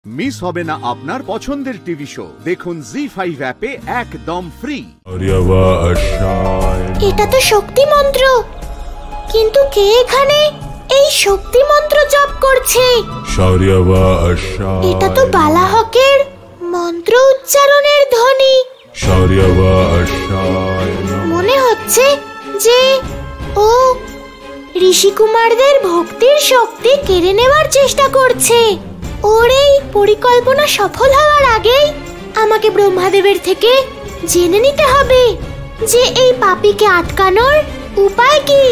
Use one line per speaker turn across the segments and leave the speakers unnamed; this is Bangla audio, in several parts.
মিস হবে না আপনার পছন্দের টিভি শো। দেখুন জি5 অ্যাপে একদম ফ্রি।
এটা তো শক্তি মন্ত্র, কিন্তু কে এখানে এই শক্তি মন্ত্র জপ করছে? এটা তো বালাহকের মন্ত্র উচ্চারণের ধ্বনি। মনে হচ্ছে যে ও ঋষি কুমারদের ভক্তির শক্তি কেড়ে নেওয়ার চেষ্টা করছে। ওর এই পরিকল্পনা সফল হওয়ার আগেই আমাকে ব্রহ্মাদেবের থেকে জেনে নিতে হবে যে এই পাপীকে আটকানোর উপায় কি।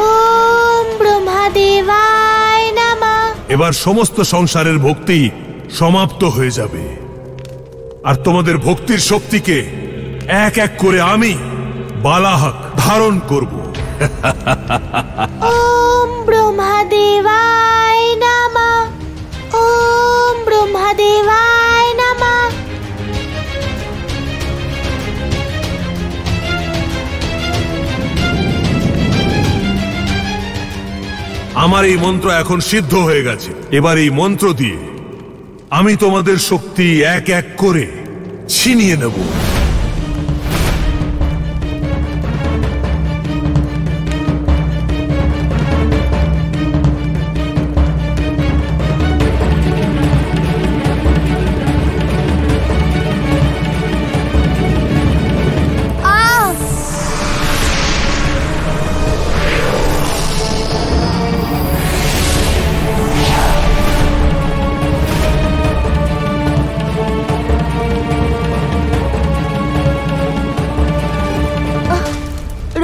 ওম ব্রহ্মদেবায় নমঃ।
এবার সমস্ত সংসারের ভক্তি সমাপ্ত হয়ে যাবে, আর তোমাদের ভক্তির শক্তিকে এক এক করে আমি বালাহক ধারণ করব।
ওম ব্রহ্মদেবায় নমঃ। ওম ব্রহ্মদেবায় নমঃ।
আমার এই মন্ত্র এখন সিদ্ধ হয়ে গেছে। এবার এই মন্ত্র দিয়ে আমি তোমাদের শক্তি এক এক করে ছিনিয়ে নেব।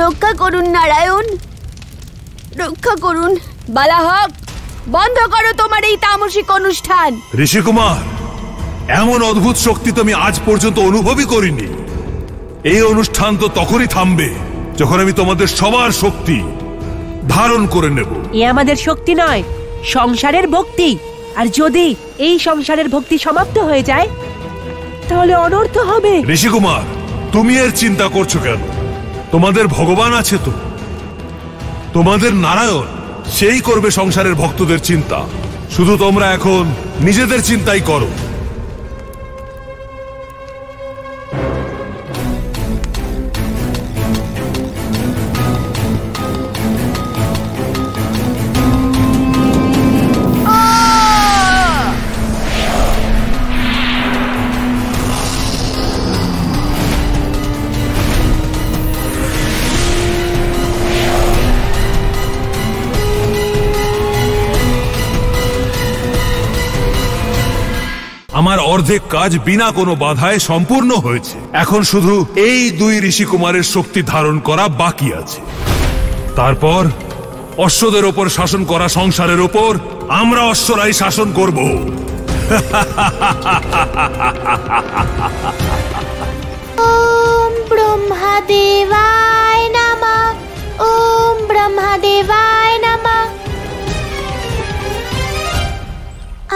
রক্ষা করুন নারায়ণ, রক্ষা করুন। বালাহক, বন্ধ করো তোমার এই তামসিক অনুষ্ঠান।
ঋষি কুমার, এমন অদ্ভুত শক্তি তো আমি আজ পর্যন্ত অনুভবই করিনি। এই অনুষ্ঠান তো তখনই থামবে যখন আমি তোমাদের সবার শক্তি ধারণ করে নেব।
এ আমাদের শক্তি নয়, সংসারের ভক্তি। আর যদি এই সংসারের ভক্তি সমাপ্ত হয়ে যায় তাহলে অনর্থ হবে।
ঋষি কুমার, তুমি এর চিন্তা করছো কেন? তোমাদের ভগবান আছে তো, তোমাদের নারায়ণ, সেই করবে সংসারের ভক্তদের চিন্তা। শুধু তোমরা এখন নিজেদের চিন্তাই করো। আমার অর্ধেক কাজ বিনা কোনো বাধায় সম্পূর্ণ হয়েছে। এখন শুধু এই দুই ঋষি কুমারের শক্তি ধারণ করা বাকি আছে। তারপর অশ্বদের ওপর শাসন করা সংসারের ওপর আমরা অশ্বরাই শাসন করব।
ওম ব্রহ্মদেবায় নমঃ। ওম ব্রহ্মদেবায় নমঃ।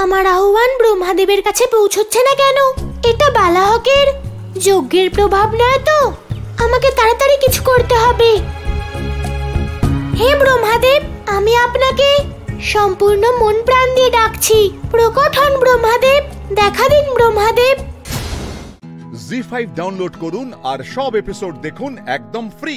আমার আহ্বান ব্রহ্মাদেবের কাছে পৌঁছচ্ছে না কেন? এটা বালাহকের যজ্ঞের প্রভাব নয় তো? আমাকে তাড়াতাড়ি কিছু করতে হবে। হে ব্রহ্মাদেব, আমি আপনাকে সম্পূর্ণ মন প্রাণ দিয়ে ডাকছি। প্রকট হন ব্রহ্মাদেব, দেখা দিন ব্রহ্মাদেব।
জি5 ডাউনলোড করুন আর সব এপিসোড দেখুন একদম ফ্রি।